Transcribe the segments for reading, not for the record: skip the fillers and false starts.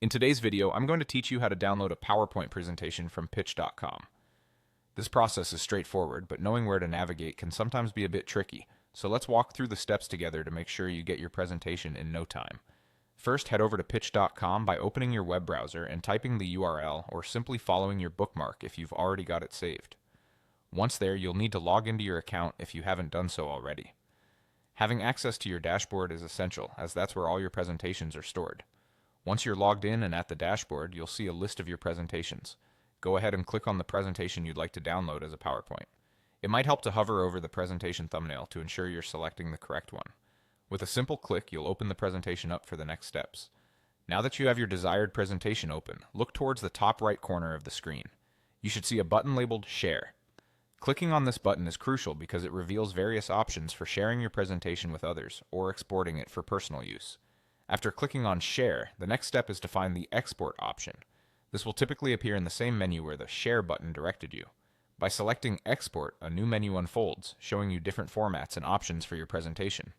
In today's video, I'm going to teach you how to download a PowerPoint presentation from pitch.com. This process is straightforward, but knowing where to navigate can sometimes be a bit tricky, so let's walk through the steps together to make sure you get your presentation in no time. First, head over to pitch.com by opening your web browser and typing the URL, or simply following your bookmark if you've already got it saved. Once there, you'll need to log into your account if you haven't done so already. Having access to your dashboard is essential, as that's where all your presentations are stored. Once you're logged in and at the dashboard, you'll see a list of your presentations. Go ahead and click on the presentation you'd like to download as a PowerPoint. It might help to hover over the presentation thumbnail to ensure you're selecting the correct one. With a simple click, you'll open the presentation up for the next steps. Now that you have your desired presentation open, look towards the top right corner of the screen. You should see a button labeled Share. Clicking on this button is crucial because it reveals various options for sharing your presentation with others or exporting it for personal use. After clicking on Share, the next step is to find the Export option. This will typically appear in the same menu where the Share button directed you. By selecting Export, a new menu unfolds, showing you different formats and options for your presentation.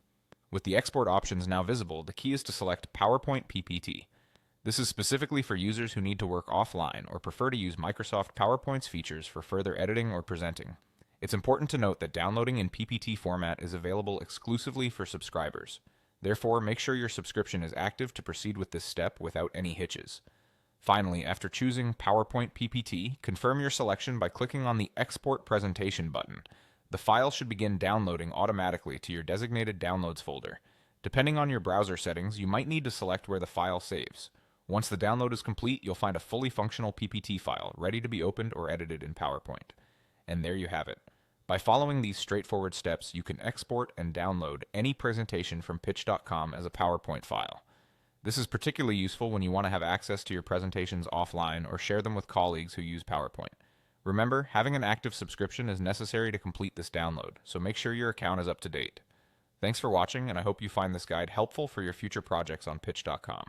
With the export options now visible, the key is to select PowerPoint PPT. This is specifically for users who need to work offline or prefer to use Microsoft PowerPoint's features for further editing or presenting. It's important to note that downloading in PPT format is available exclusively for subscribers. Therefore, make sure your subscription is active to proceed with this step without any hitches. Finally, after choosing PowerPoint PPT, confirm your selection by clicking on the Export Presentation button. The file should begin downloading automatically to your designated Downloads folder. Depending on your browser settings, you might need to select where the file saves. Once the download is complete, you'll find a fully functional PPT file ready to be opened or edited in PowerPoint. And there you have it. By following these straightforward steps, you can export and download any presentation from pitch.com as a PowerPoint file. This is particularly useful when you want to have access to your presentations offline or share them with colleagues who use PowerPoint. Remember, having an active subscription is necessary to complete this download, so make sure your account is up to date. Thanks for watching, and I hope you find this guide helpful for your future projects on pitch.com.